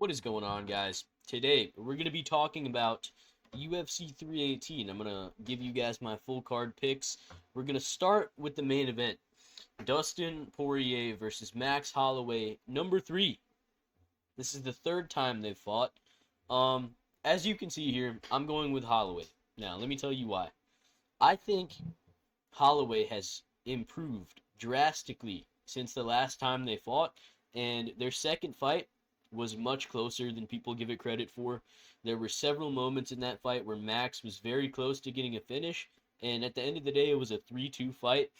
What is going on, guys? Today, we're going to be talking about UFC 318. I'm going to give you guys my full card picks. We're going to start with the main event. Dustin Poirier versus Max Holloway, number 3. This is the third time they've fought. As you can see here, I'm going with Holloway. Now, let me tell you why. I think Holloway has improved drastically since the last time they fought, and their second fight was much closer than people give it credit for. There were several moments in that fight where Max was very close to getting a finish, and at the end of the day, it was a 3-2 fight.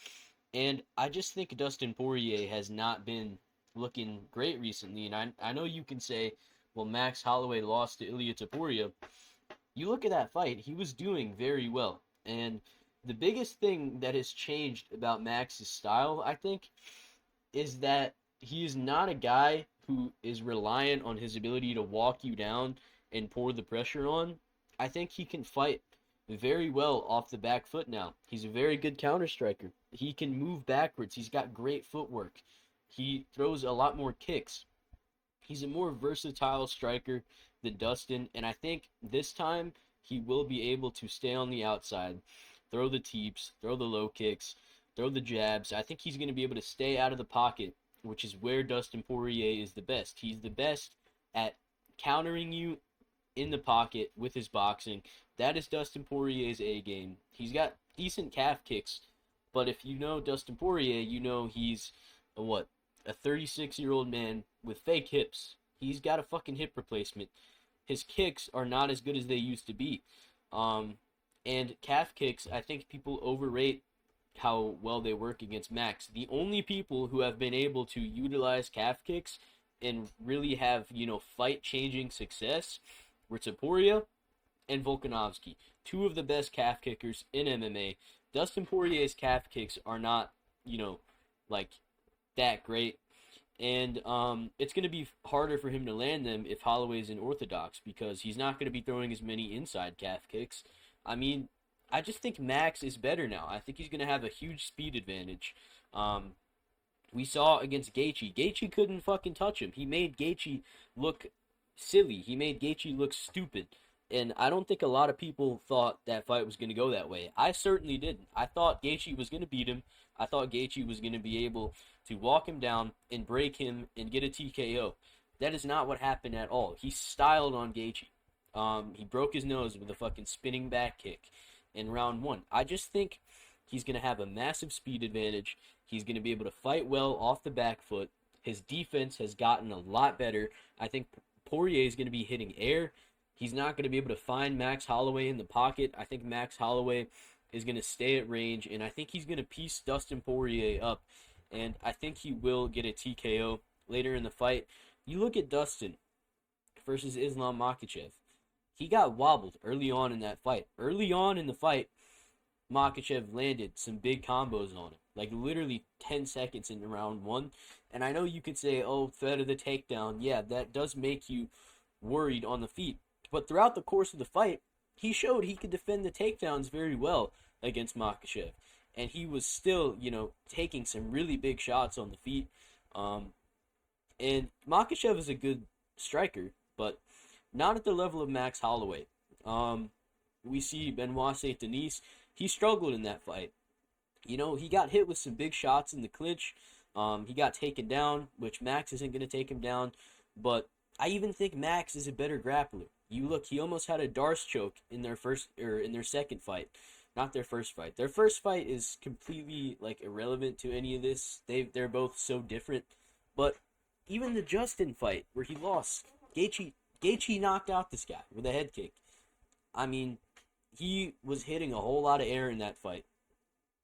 And I just think Dustin Poirier has not been looking great recently. And I know you can say, well, Max Holloway lost to Ilia Topuria. You look at that fight, he was doing very well. And the biggest thing that has changed about Max's style, I think, is that he is not a guy who is reliant on his ability to walk you down and pour the pressure on. I think he can fight very well off the back foot now. He's a very good counter striker. He can move backwards. He's got great footwork. He throws a lot more kicks. He's a more versatile striker than Dustin, and I think this time he will be able to stay on the outside, throw the teeps, throw the low kicks, throw the jabs. I think he's going to be able to stay out of the pocket, which is where Dustin Poirier is the best. He's the best at countering you in the pocket with his boxing. That is Dustin Poirier's A game. He's got decent calf kicks, but if you know Dustin Poirier, you know he's a 36-year-old man with fake hips. He's got a fucking hip replacement. His kicks are not as good as they used to be. And calf kicks, I think people overrate how well they work against Max. The only people who have been able to utilize calf kicks and really have, fight-changing success were Topuria and Volkanovski. Two of the best calf kickers in MMA. Dustin Poirier's calf kicks are not, like that great. And it's going to be harder for him to land them if Holloway's in orthodox because he's not going to be throwing as many inside calf kicks. I mean, I just think Max is better now. I think he's going to have a huge speed advantage. We saw against Gaethje. Gaethje couldn't fucking touch him. He made Gaethje look silly. He made Gaethje look stupid. And I don't think a lot of people thought that fight was going to go that way. I certainly didn't. I thought Gaethje was going to beat him. I thought Gaethje was going to be able to walk him down and break him and get a TKO. That is not what happened at all. He styled on Gaethje. He broke his nose with a fucking spinning back kick in round 1. I just think he's going to have a massive speed advantage. He's going to be able to fight well off the back foot. His defense has gotten a lot better. I think Poirier is going to be hitting air. He's not going to be able to find Max Holloway in the pocket. I think Max Holloway is going to stay at range, and I think he's going to piece Dustin Poirier up, and I think he will get a TKO later in the fight. You look at Dustin versus Islam Makhachev. He got wobbled early on in that fight. Early on in the fight, Makhachev landed some big combos on him, like literally 10 seconds into round 1. And I know you could say, oh, threat of the takedown. Yeah, that does make you worried on the feet. But throughout the course of the fight, he showed he could defend the takedowns very well against Makhachev. And he was still, taking some really big shots on the feet. And Makhachev is a good striker, but not at the level of Max Holloway. We see Benoit Saint Denis. He struggled in that fight. He got hit with some big shots in the clinch. He got taken down, which Max isn't going to take him down. But I even think Max is a better grappler. You look, he almost had a Darce choke in their second fight. Not their first fight. Their first fight is completely irrelevant to any of this. They're both so different. But even the Justin fight where he lost, Gaethje knocked out this guy with a head kick. I mean, he was hitting a whole lot of air in that fight.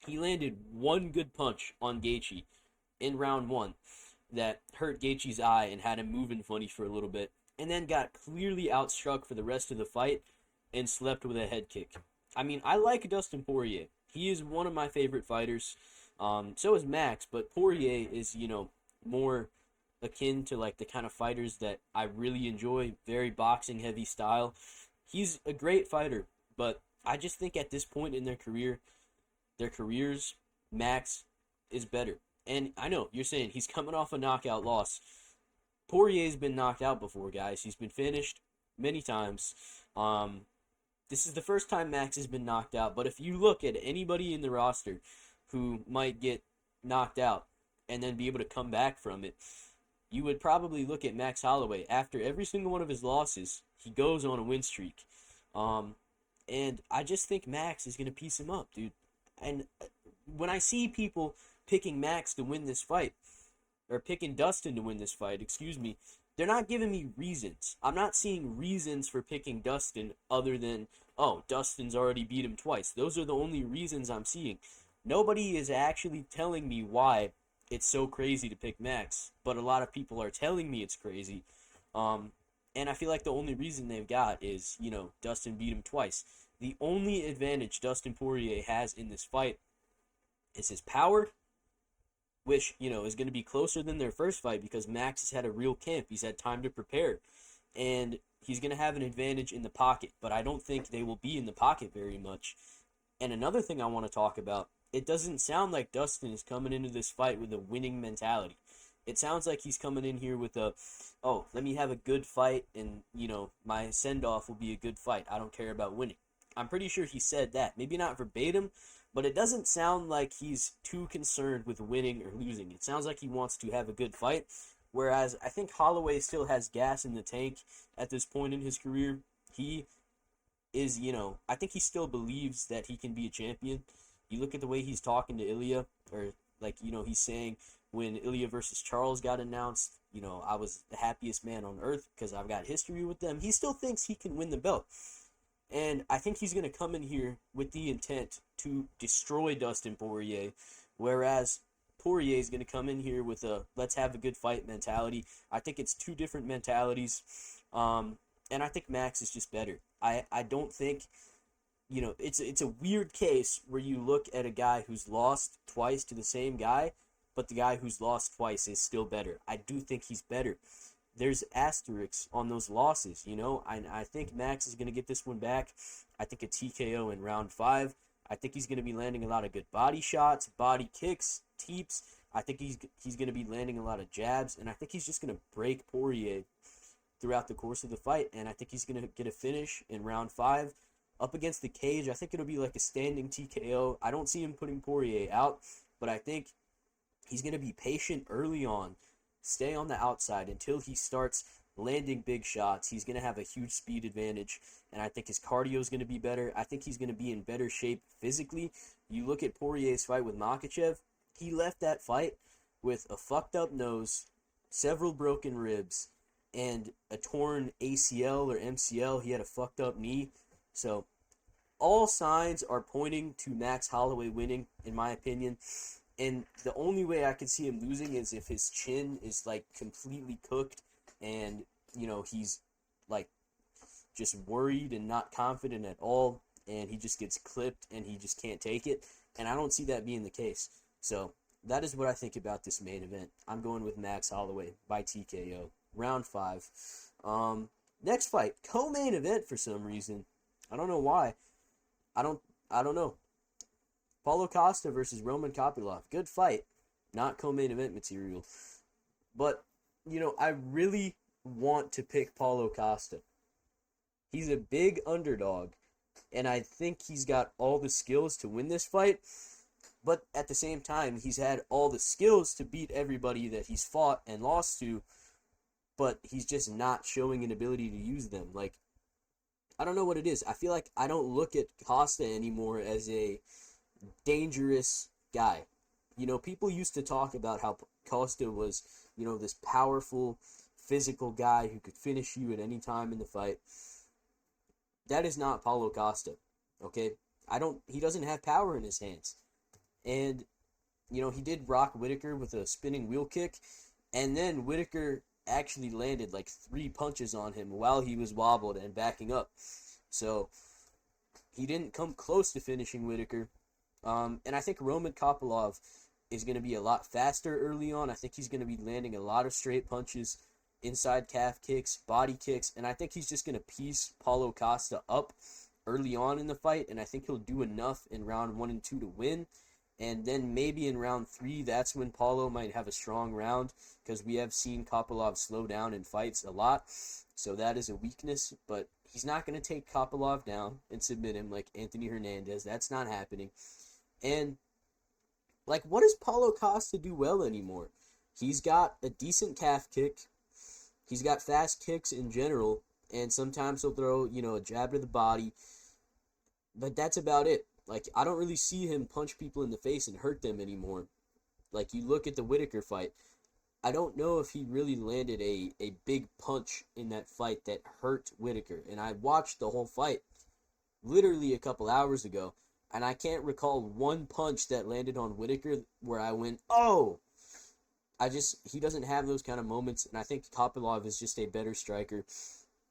He landed one good punch on Gaethje in round 1 that hurt Gaethje's eye and had him moving funny for a little bit, and then got clearly outstruck for the rest of the fight and slept with a head kick. I mean, I like Dustin Poirier. He is one of my favorite fighters. So is Max, but Poirier is, more akin to the kind of fighters that I really enjoy, very boxing heavy style. He's a great fighter, but I just think at this point in their careers, Max is better. And I know you're saying he's coming off a knockout loss. Poirier's been knocked out before, guys. He's been finished many times. Um, this is the first time Max has been knocked out. But if you look at anybody in the roster who might get knocked out and then be able to come back from it, you would probably look at Max Holloway. After every single one of his losses, he goes on a win streak. Um, and I just think Max is going to piece him up, dude. And when I see people picking Max to win this fight, or picking Dustin to win this fight, excuse me, they're not giving me reasons. I'm not seeing reasons for picking Dustin other than, oh, Dustin's already beat him twice. Those are the only reasons I'm seeing. Nobody is actually telling me why it's so crazy to pick Max, but a lot of people are telling me it's crazy. And I feel like the only reason they've got is, Dustin beat him twice. The only advantage Dustin Poirier has in this fight is his power, which, is going to be closer than their first fight because Max has had a real camp. He's had time to prepare. And he's going to have an advantage in the pocket, but I don't think they will be in the pocket very much. And another thing I want to talk about, it doesn't sound like Dustin is coming into this fight with a winning mentality. It sounds like he's coming in here with let me have a good fight and, my send-off will be a good fight. I don't care about winning. I'm pretty sure he said that. Maybe not verbatim, but it doesn't sound like he's too concerned with winning or losing. It sounds like he wants to have a good fight, whereas I think Holloway still has gas in the tank at this point in his career. He is, I think he still believes that he can be a champion. You look at the way he's talking to Ilya, or he's saying when Ilya versus Charles got announced, I was the happiest man on earth because I've got history with them. He still thinks he can win the belt. And I think he's going to come in here with the intent to destroy Dustin Poirier, whereas Poirier is going to come in here with a let's have a good fight mentality. I think it's two different mentalities, and I think Max is just better. I don't think, it's a weird case where you look at a guy who's lost twice to the same guy, but the guy who's lost twice is still better. I do think he's better. There's asterisks on those losses, I think Max is going to get this one back. I think a TKO in round 5. I think he's going to be landing a lot of good body shots, body kicks, teeps. I think he's going to be landing a lot of jabs, and I think he's just going to break Poirier throughout the course of the fight, and I think he's going to get a finish in round 5 up against the cage. I think it'll be like a standing TKO. I don't see him putting Poirier out, but I think he's going to be patient early on, stay on the outside until he starts landing big shots. He's going to have a huge speed advantage, and I think his cardio is going to be better. I think he's going to be in better shape physically. You look at Poirier's fight with Makhachev, he left that fight with a fucked up nose, several broken ribs, and a torn ACL or MCL. He had a fucked up knee. So all signs are pointing to Max Holloway winning, in my opinion. And the only way I could see him losing is if his chin is, completely cooked and, he's, just worried and not confident at all, and he just gets clipped and he just can't take it. And I don't see that being the case. So that is what I think about this main event. I'm going with Max Holloway by TKO. Round 5. Next fight, co-main event for some reason. I don't know why. I don't know. Paulo Costa versus Roman Kopylov. Good fight. Not co-main event material. But, I really want to pick Paulo Costa. He's a big underdog, and I think he's got all the skills to win this fight. But at the same time, he's had all the skills to beat everybody that he's fought and lost to, but he's just not showing an ability to use them. I don't know what it is. I feel like I don't look at Costa anymore as a dangerous guy. People used to talk about how Costa was, this powerful, physical guy who could finish you at any time in the fight. That is not Paulo Costa, okay? He doesn't have power in his hands. And, he did rock Whittaker with a spinning wheel kick, and then Whittaker actually landed 3 punches on him while he was wobbled and backing up. So, he didn't come close to finishing Whittaker. And I think Roman Kopylov is going to be a lot faster early on. I think he's going to be landing a lot of straight punches, inside calf kicks, body kicks, and I think he's just going to piece Paulo Costa up early on in the fight, and I think he'll do enough in round 1 and 2 to win. And then maybe in round 3, that's when Paulo might have a strong round, because we have seen Kopylov slow down in fights a lot. So that is a weakness, but he's not going to take Kopylov down and submit him like Anthony Hernandez. That's not happening. And, like, what does Paulo Costa do well anymore? He's got a decent calf kick. He's got fast kicks in general, and sometimes he'll throw, a jab to the body. But that's about it. Like, I don't really see him punch people in the face and hurt them anymore. Like, you look at the Whittaker fight. I don't know if he really landed a big punch in that fight that hurt Whittaker. And I watched the whole fight literally a couple hours ago, and I can't recall one punch that landed on Whittaker where I went, oh! He doesn't have those kind of moments, and I think Kopylov is just a better striker,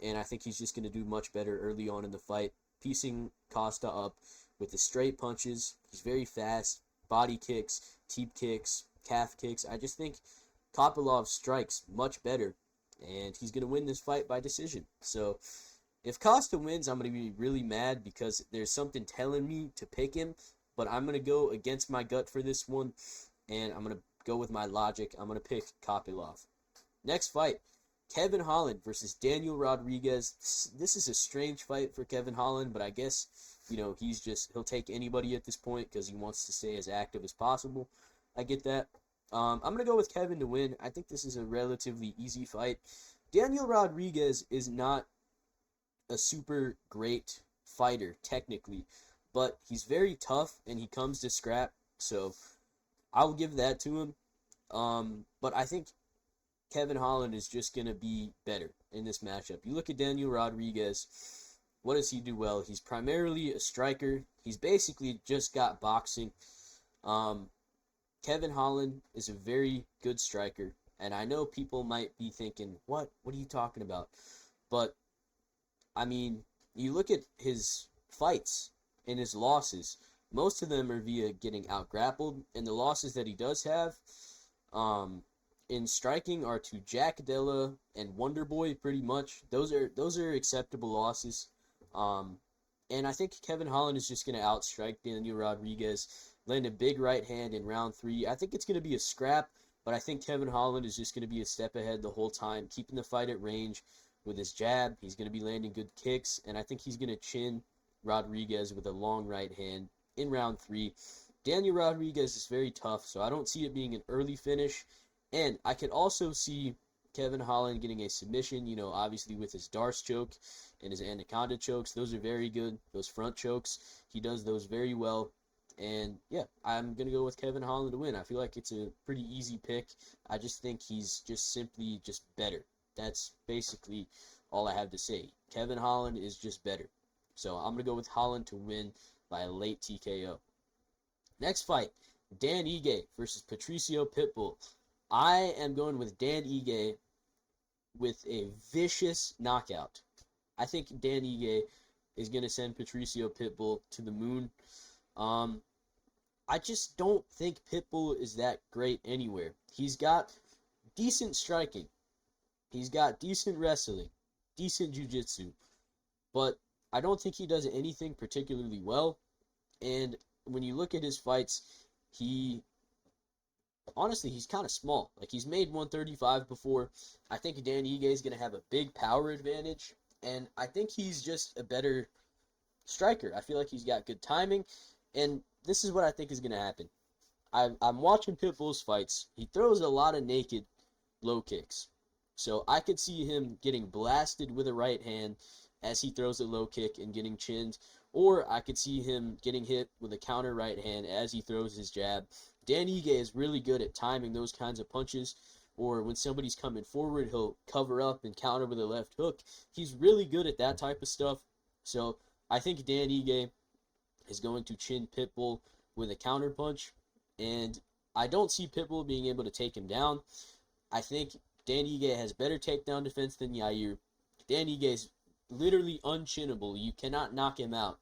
and I think he's just going to do much better early on in the fight, piecing Costa up with the straight punches. He's very fast, body kicks, teep kicks, calf kicks. I just think Kopylov strikes much better, and he's going to win this fight by decision. So if Costa wins, I'm going to be really mad because there's something telling me to pick him, but I'm going to go against my gut for this one, and I'm going to go with my logic. I'm going to pick Kopylov. Next fight, Kevin Holland versus Daniel Rodriguez. This is a strange fight for Kevin Holland, but I guess, he'll take anybody at this point because he wants to stay as active as possible. I get that. I'm going to go with Kevin to win. I think this is a relatively easy fight. Daniel Rodriguez is not a super great fighter, technically, but he's very tough and he comes to scrap, so I'll give that to him. But I think Kevin Holland is just going to be better in this matchup. You look at Daniel Rodriguez, what does he do well? He's primarily a striker. He's basically just got boxing. Kevin Holland is a very good striker, and I know people might be thinking, what are you talking about? But, I mean, you look at his fights and his losses. Most of them are via getting out-grappled, and the losses that he does have in striking are to Jack Della and Wonderboy, pretty much. Those are acceptable losses. And I think Kevin Holland is just going to outstrike Daniel Rodriguez, land a big right hand in round 3. I think it's going to be a scrap, but I think Kevin Holland is just going to be a step ahead the whole time, keeping the fight at range with his jab. He's going to be landing good kicks, and I think he's going to chin Rodriguez with a long right hand in round 3. Daniel Rodriguez is very tough, so I don't see it being an early finish. And I could also see Kevin Holland getting a submission, obviously with his Darce choke and his Anaconda chokes. Those are very good. Those front chokes, he does those very well. And, yeah, I'm going to go with Kevin Holland to win. I feel like it's a pretty easy pick. I just think he's just simply just better. That's basically all I have to say. Kevin Holland is just better. So I'm going to go with Holland to win by a late TKO. Next fight, Dan Ige versus Patricio Pitbull. I am going with Dan Ige with a vicious knockout. I think Dan Ige is going to send Patricio Pitbull to the moon. I just don't think Pitbull is that great anywhere. He's got decent striking. He's got decent wrestling, decent jiu-jitsu. But I don't think he does anything particularly well. And when you look at his fights, honestly, he's kind of small. Like, he's made 135 before. I think Dan Ige is going to have a big power advantage. And I think he's just a better striker. I feel like he's got good timing. And this is what I think is going to happen. I'm watching Pitbull's fights. He throws a lot of naked low kicks. So I could see him getting blasted with a right hand as he throws a low kick and getting chinned. Or I could see him getting hit with a counter right hand as he throws his jab. Dan Ige is really good at timing those kinds of punches. Or when somebody's coming forward, he'll cover up and counter with a left hook. He's really good at that type of stuff. So I think Dan Ige is going to chin Pitbull with a counter punch. And I don't see Pitbull being able to take him down. I think Dan Ige has better takedown defense than Yair. Dan Ige is literally unchinnable. You cannot knock him out.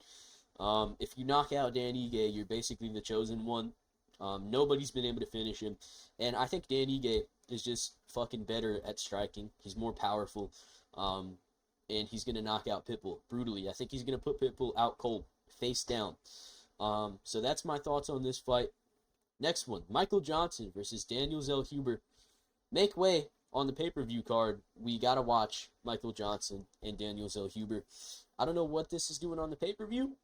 If you knock out Dan Ige, you're basically the chosen one. Nobody's been able to finish him. And I think Dan Ige is just fucking better at striking. He's more powerful. And he's going to knock out Pitbull brutally. I think he's going to put Pitbull out cold, face down. So that's my thoughts on this fight. Next one, Michael Johnson versus Daniel Zellhuber. Make way on the pay-per-view card. We gotta watch Michael Johnson and Daniel Zellhuber. I don't know what this is doing on the pay-per-view,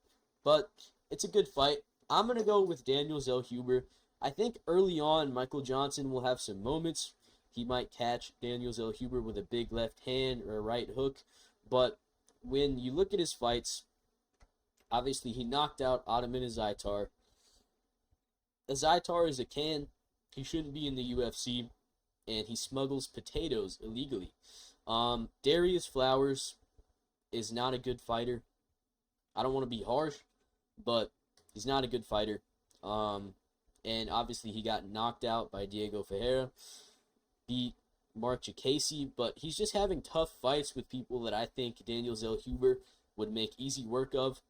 but it's a good fight. I'm gonna go with Daniel Zellhuber. I think early on, Michael Johnson will have some moments. He might catch Daniel Zellhuber with a big left hand or a right hook, but when you look at his fights, obviously he knocked out Ottoman Azaitar. Azaitar is a can. He shouldn't be in the UFC, and he smuggles potatoes illegally. Darius Flowers is not a good fighter. I don't want to be harsh, but he's not a good fighter. And obviously he got knocked out by Diego Ferreira, beat Mark Jacasey, but he's just having tough fights with people that I think Daniel Zellhuber would make easy work of.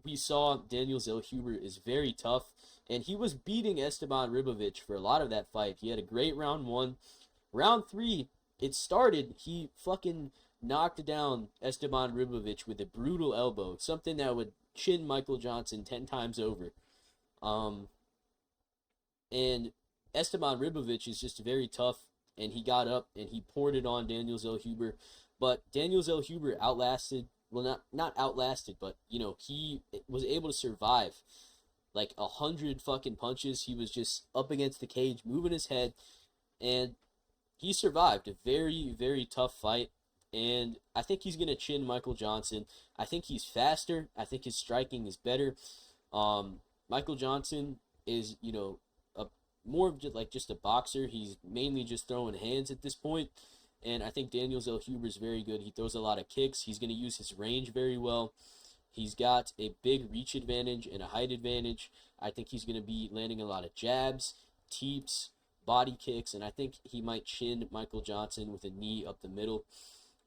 We saw Daniel Zellhuber is very tough, and he was beating Esteban Ribovic for a lot of that fight. He had a great round 1. Round 3, it started, he fucking knocked down Esteban Ribovic with a brutal elbow, something that would chin Michael Johnson 10 times over. And Esteban Ribovic is just very tough, and he got up and he poured it on Daniel Zellhuber. But Daniel Zellhuber outlasted, well, not outlasted, but, he was able to survive like 100 fucking punches. He was just up against the cage, moving his head, and he survived a very, very tough fight. And I think he's going to chin Michael Johnson. I think he's faster. I think his striking is better. Michael Johnson is, more of just a boxer. He's mainly just throwing hands at this point. And I think Daniel Zellhuber is very good. He throws a lot of kicks. He's going to use his range very well. He's got a big reach advantage and a height advantage. I think he's going to be landing a lot of jabs, teeps, body kicks, and I think he might chin Michael Johnson with a knee up the middle.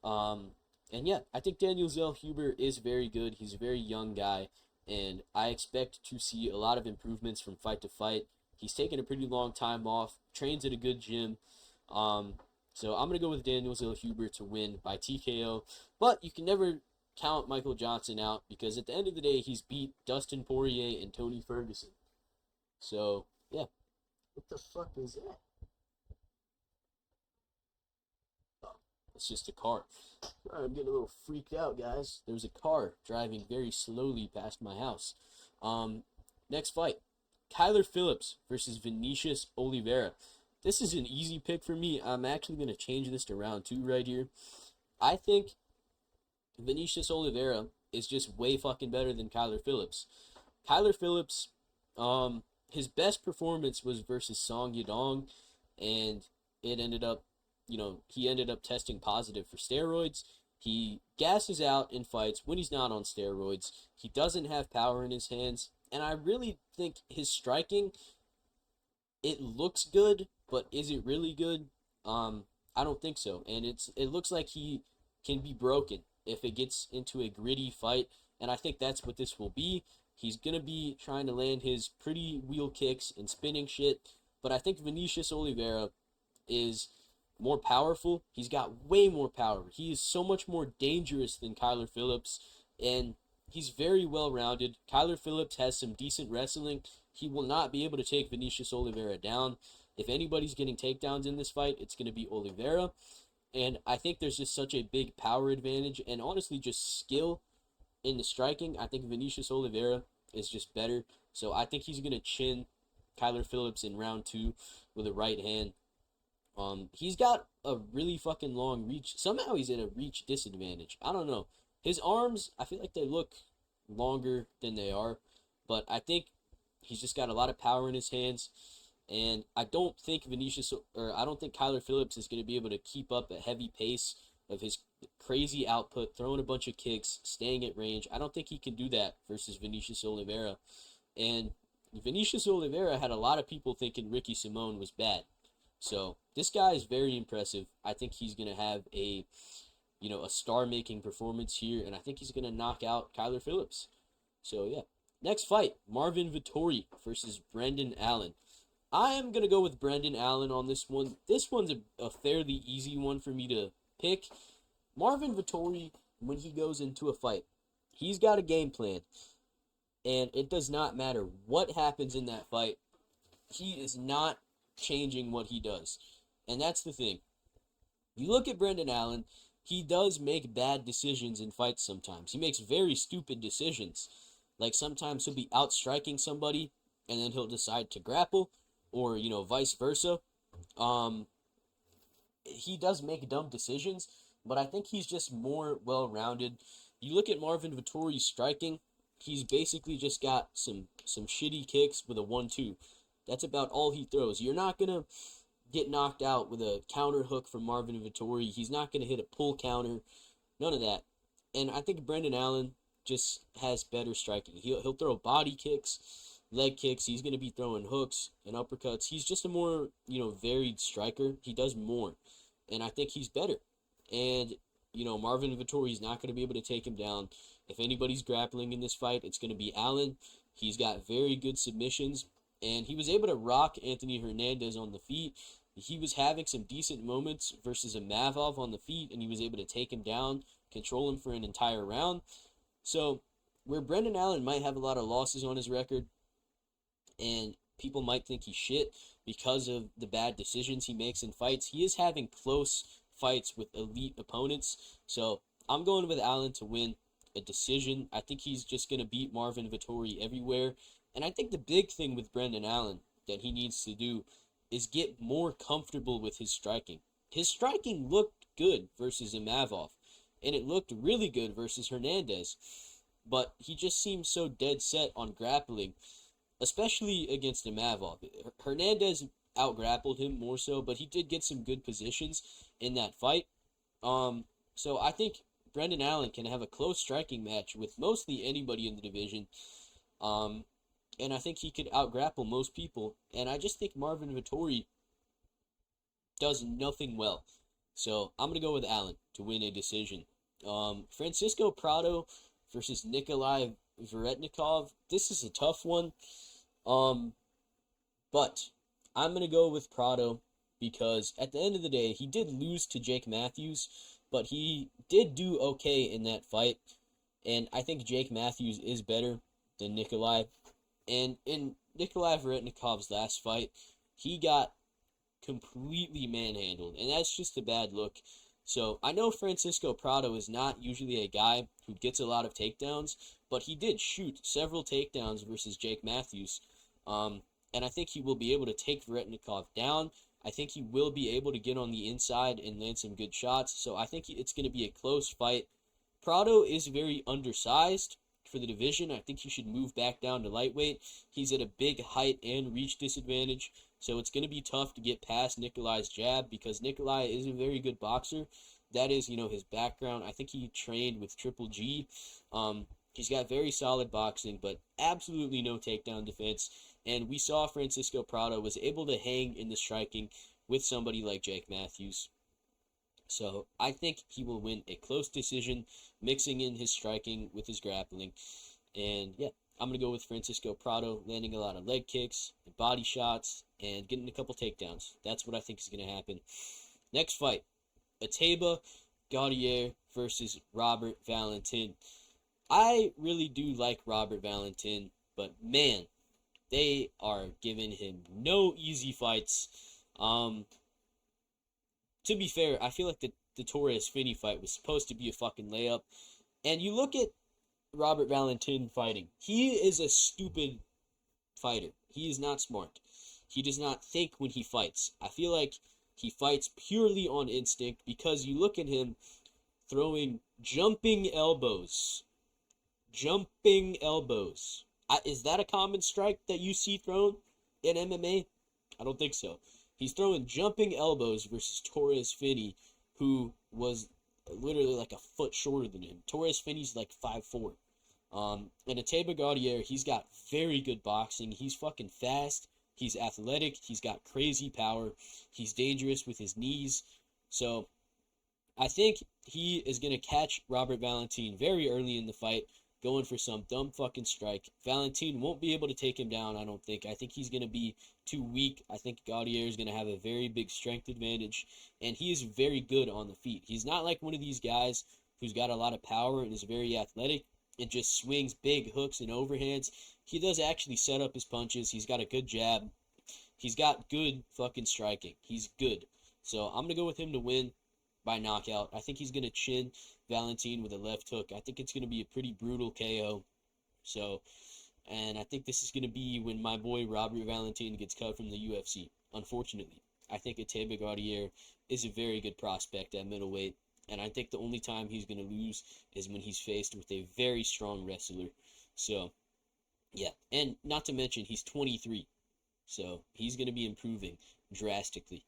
And yeah, I think Daniel Zellhuber is very good. He's a very young guy, and I expect to see a lot of improvements from fight to fight. He's taken a pretty long time off, trains at a good gym. So I'm going to go with Daniel Zellhuber to win by TKO. But you can never count Michael Johnson out, because at the end of the day, he's beat Dustin Poirier and Tony Ferguson. So, yeah. What the fuck is that? Oh, it's just a car. Sorry, I'm getting a little freaked out, guys. There's a car driving very slowly past my house. Next fight. Kyler Phillips versus Vinicius Oliveira. This is an easy pick for me. I'm actually going to change this to round 2 right here. I think Vinicius Oliveira is just way fucking better than Kyler Phillips. Kyler Phillips, his best performance was versus Song Yadong, and it ended up, he ended up testing positive for steroids. He gasses out in fights when he's not on steroids. He doesn't have power in his hands, and I really think his striking, it looks good, but is it really good? I don't think so. And it looks like he can be broken if it gets into a gritty fight, and I think that's what this will be. He's going to be trying to land his pretty wheel kicks and spinning shit, but I think Vinicius Oliveira is more powerful. He's got way more power. He is so much more dangerous than Kyler Phillips, and he's very well-rounded. Kyler Phillips has some decent wrestling. He will not be able to take Vinicius Oliveira down. If anybody's getting takedowns in this fight, it's going to be Oliveira. And I think there's just such a big power advantage and honestly just skill in the striking. I think Vinicius Oliveira is just better. So I think he's going to chin Kyler Phillips in round 2 with a right hand. He's got a really fucking long reach. Somehow he's in a reach disadvantage. I don't know. His arms, I feel like they look longer than they are. But I think he's just got a lot of power in his hands. And I don't think Kyler Phillips is going to be able to keep up a heavy pace of his crazy output, throwing a bunch of kicks, staying at range. I don't think he can do that versus Vinicius Oliveira. And Vinicius Oliveira had a lot of people thinking Ricky Simón was bad. So this guy is very impressive. I think he's going to have a star-making performance here, and I think he's going to knock out Kyler Phillips. So yeah. Next fight, Marvin Vettori versus Brendan Allen. I am going to go with Brendan Allen on this one. This one's a fairly easy one for me to pick. Marvin Vettori, when he goes into a fight, he's got a game plan. And it does not matter what happens in that fight. he is not changing what he does. And that's the thing. You look at Brendan Allen, he does make bad decisions in fights sometimes. He makes very stupid decisions. Like sometimes he'll be outstriking somebody and then he'll decide to grapple, or, vice versa. Um, he does make dumb decisions, but I think he's just more well-rounded. You look at Marvin Vettori's striking, he's basically just got some shitty kicks with a 1-2. That's about all he throws. You're not going to get knocked out with a counter hook from Marvin Vettori. He's not going to hit a pull counter. None of that. And I think Brendan Allen just has better striking. He'll throw body kicks, leg kicks. He's going to be throwing hooks and uppercuts. He's just a more, varied striker. He does more. And I think he's better. And, Marvin Vettori's not going to be able to take him down. If anybody's grappling in this fight, it's going to be Allen. He's got very good submissions. And he was able to rock Anthony Hernandez on the feet. He was having some decent moments versus a Mavov on the feet, and he was able to take him down, control him for an entire round. So, where Brendan Allen might have a lot of losses on his record, and people might think he's shit because of the bad decisions he makes in fights, he is having close fights with elite opponents. So, I'm going with Allen to win a decision. I think he's just going to beat Marvin Vettori everywhere. And I think the big thing with Brendan Allen that he needs to do is get more comfortable with his striking. His striking looked good versus Imavov, and it looked really good versus Hernandez, but he just seems so dead set on grappling, especially against Imavov. Hernandez out-grappled him more so, but he did get some good positions in that fight. So I think Brendan Allen can have a close striking match with mostly anybody in the division. And I think he could out-grapple most people. And I just think Marvin Vettori does nothing well. So I'm going to go with Allen to win a decision. Francisco Prado versus Nikolai Veretnikov. This is a tough one. But I'm going to go with Prado because at the end of the day, he did lose to Jake Matthews, but he did do okay in that fight. And I think Jake Matthews is better than Nikolai. And in Nikolai Veretnikov's last fight, he got completely manhandled, and that's just a bad look. So I know Francisco Prado is not usually a guy who gets a lot of takedowns, but he did shoot several takedowns versus Jake Matthews. And I think he will be able to take Veretnikov down. I think he will be able to get on the inside and land some good shots. So I think it's going to be a close fight. Prado is very undersized for the division. I think he should move back down to lightweight. He's at a big height and reach disadvantage, so it's going to be tough to get past Nikolai's jab because Nikolai is a very good boxer. That is, his background. I think he trained with Triple G. He's got very solid boxing, but absolutely no takedown defense. And we saw Francisco Prado was able to hang in the striking with somebody like Jake Matthews. So I think he will win a close decision, mixing in his striking with his grappling. And yeah, I'm going to go with Francisco Prado, landing a lot of leg kicks and body shots and getting a couple takedowns. That's what I think is going to happen. Next fight, Ateba Gaudier versus Robert Valentin. I really do like Robert Valentin, but man, they are giving him no easy fights. To be fair, I feel like the Torres-Finney fight was supposed to be a fucking layup. And you look at Robert Valentin fighting. He is a stupid fighter. He is not smart. He does not think when he fights. I feel like he fights purely on instinct because you look at him throwing jumping elbows. Jumping elbows. Is that a common strike that you see thrown in MMA? I don't think so. He's throwing jumping elbows versus Torres-Finney, who was literally like a foot shorter than him. Torres-Finney's like 5'4". And Ateba Gaudier, he's got very good boxing. He's fucking fast. He's athletic. He's got crazy power. He's dangerous with his knees. So I think he is going to catch Robert Valentin very early in the fight, going for some dumb fucking strike. Valentin won't be able to take him down, I don't think. I think he's going to be too weak. I think Gaudier is going to have a very big strength advantage, and he is very good on the feet. He's not like one of these guys who's got a lot of power and is very athletic and just swings big hooks and overhands. He does actually set up his punches. He's got a good jab. He's got good fucking striking. He's good. So I'm going to go with him to win by knockout. I think he's going to chin Valentin with a left hook. I think it's going to be a pretty brutal KO. So, and I think this is going to be when my boy Robert Valentin gets cut from the UFC. Unfortunately, I think Ateba Gaudier is a very good prospect at middleweight. And I think the only time he's going to lose is when he's faced with a very strong wrestler. So, yeah. And not to mention, he's 23. So, he's going to be improving drastically.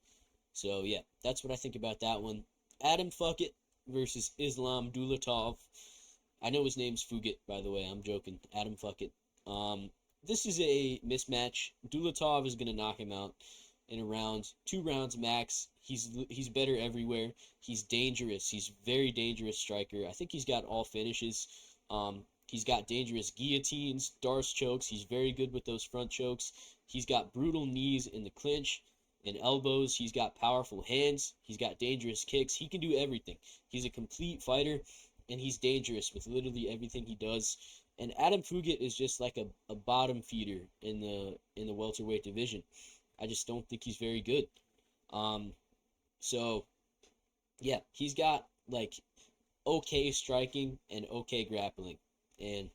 So, yeah, that's what I think about that one. Adam Fuckett versus Islam Dulatov. I know his name's Fugit, by the way. I'm joking. Adam Fuckett. This is a mismatch. Dulatov is going to knock him out in a round, 2 rounds max. He's better everywhere. He's dangerous. He's very dangerous striker. I think he's got all finishes. He's got dangerous guillotines, Darce chokes. He's very good with those front chokes. He's got brutal knees in the clinch and elbows. He's got powerful hands. He's got dangerous kicks. He can do everything. He's a complete fighter, and he's dangerous with literally everything he does. And Adam Fugit is just like a bottom feeder in the welterweight division. I just don't think he's very good. So, yeah, he's got, like, okay striking and okay grappling. And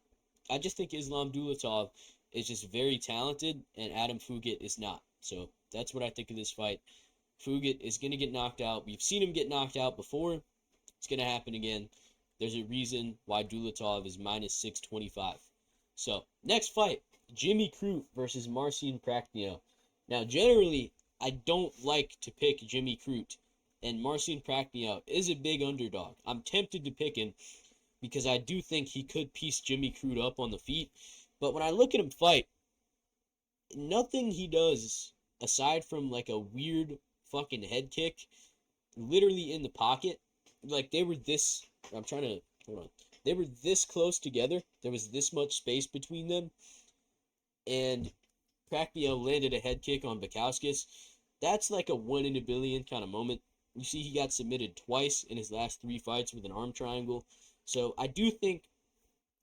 I just think Islam Dulatov is just very talented, and Adam Fugit is not. So, that's what I think of this fight. Fugit is going to get knocked out. We've seen him get knocked out before. It's going to happen again. There's a reason why Dulatov is minus 625. So, next fight, Jimmy Crute versus Marcin Prachnio. Now, generally, I don't like to pick Jimmy Crute, and Marcin Prachnio is a big underdog. I'm tempted to pick him because I do think he could piece Jimmy Crute up on the feet. But when I look at him fight, nothing he does, aside from like a weird fucking head kick, literally in the pocket, like they were this, hold on. They were this close together. There was this much space between them. And Prachnio landed a head kick on Bukowskis. That's like a 1 in a billion kind of moment. You see he got submitted twice in his last 3 fights with an arm triangle. So I do think,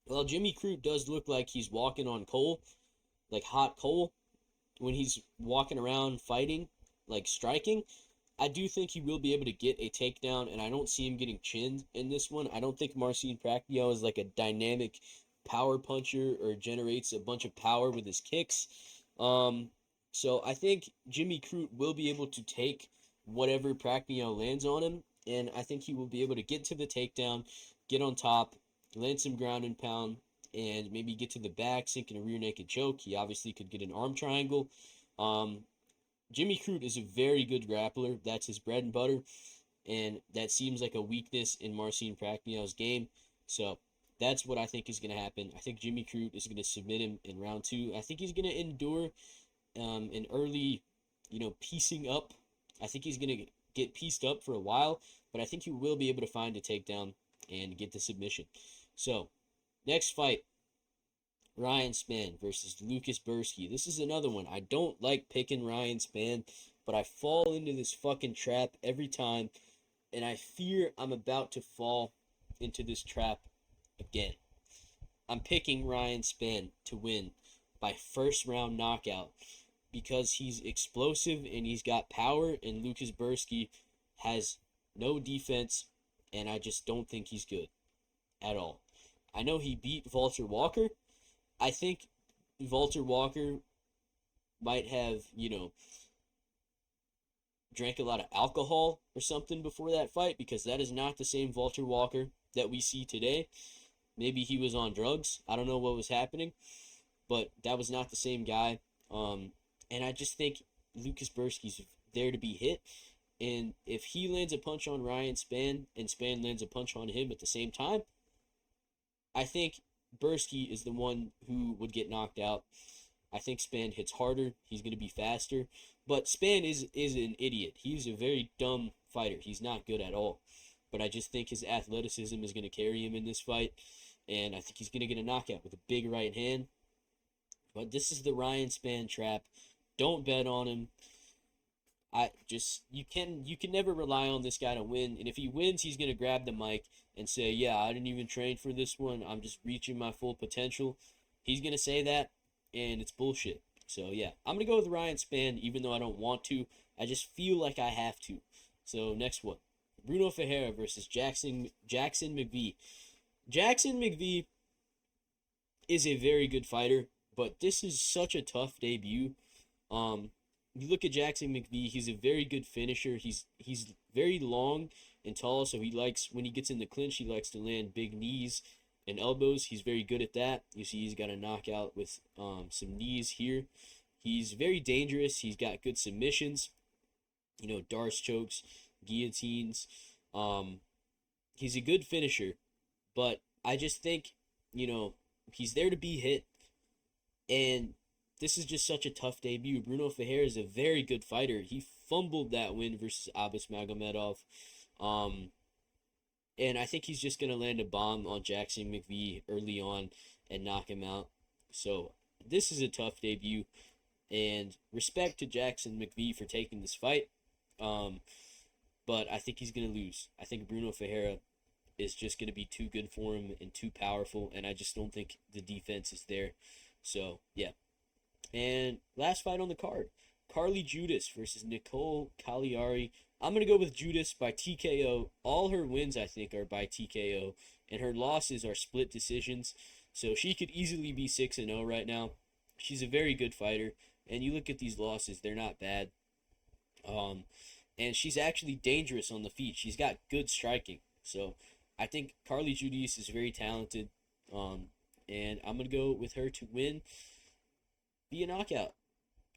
well, Jimmy Crute does look like he's walking on coal, like hot coal, when he's walking around fighting, like striking. I do think he will be able to get a takedown, and I don't see him getting chinned in this one. I don't think Marcin Prachnio is like a dynamic power puncher or generates a bunch of power with his kicks. So I think Jimmy Crute will be able to take whatever Prachnio lands on him, and I think he will be able to get to the takedown, get on top, land some ground and pound, and maybe get to the back, sink in a rear naked choke. He obviously could get an arm triangle. Jimmy Crute is a very good grappler. That's his bread and butter, and that seems like a weakness in Marcin Prachnio's game. So that's what I think is going to happen. I think Jimmy Crute is going to submit him in round 2. I think he's going to endure an early, piecing up. I think he's going to get pieced up for a while, but I think he will be able to find a takedown and get the submission. So, next fight, Ryan Spann versus Lucas Bursky. This is another one. I don't like picking Ryan Spann, but I fall into this fucking trap every time, and I fear I'm about to fall into this trap again. I'm picking Ryan Spann to win by first round knockout because he's explosive and he's got power, and Lucas Bursky has no defense, and I just don't think he's good at all. I know he beat Walter Walker. I think Walter Walker might have, drank a lot of alcohol or something before that fight, because that is not the same Walter Walker that we see today. Maybe he was on drugs. I don't know what was happening, but that was not the same guy. And I just think Lucas Bursky's there to be hit. And if he lands a punch on Ryan Spann and Spann lands a punch on him at the same time, I think Bursky is the one who would get knocked out. I think Spann hits harder. He's going to be faster. But Spann is an idiot. He's a very dumb fighter. He's not good at all. But I just think his athleticism is going to carry him in this fight. And I think he's going to get a knockout with a big right hand. But this is the Ryan Spann trap. Don't bet on him. You can never rely on this guy to win. And if he wins, he's going to grab the mic and say, yeah, I didn't even train for this one. I'm just reaching my full potential. He's going to say that, and it's bullshit. So yeah, I'm gonna go with Ryan Spann, even though I don't want to. I just feel like I have to. So next one, Bruno Ferreira versus Jackson McVee. Jackson McVee is a very good fighter, but this is such a tough debut. Um, you look at Jackson McVee; he's a very good finisher. He's very long and tall, so he likes when he gets in the clinch, he likes to land big knees and elbows. He's very good at that. You see, he's got a knockout with some knees here. He's very dangerous. He's got good submissions. You know, Darce chokes, guillotines. Um, he's a good finisher, but I just think, you know, he's there to be hit, and this is just such a tough debut. Bruno Ferreira is a very good fighter. He fumbled that win versus Abbas Magomedov. Um, and I think he's just going to land a bomb on Jackson McVee early on and knock him out. So this is a tough debut. And respect to Jackson McVee for taking this fight. But I think he's going to lose. I think Bruno Ferreira is just going to be too good for him and too powerful. And I just don't think the defense is there. So, yeah. And last fight on the card, Carly Judas versus Nicole Cagliari. I'm going to go with Judas by TKO. All her wins, I think, are by TKO. And her losses are split decisions. So she could easily be 6-0 right now. She's a very good fighter. And you look at these losses, they're not bad. And she's actually dangerous on the feet. She's got good striking. So I think Carly Judas is very talented. And I'm going to go with her to win via knockout.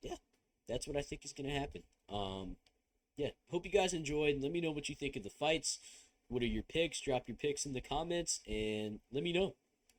Yeah, that's what I think is going to happen. Yeah, hope you guys enjoyed. Let me know what you think of the fights. What are your picks? Drop your picks in the comments and let me know.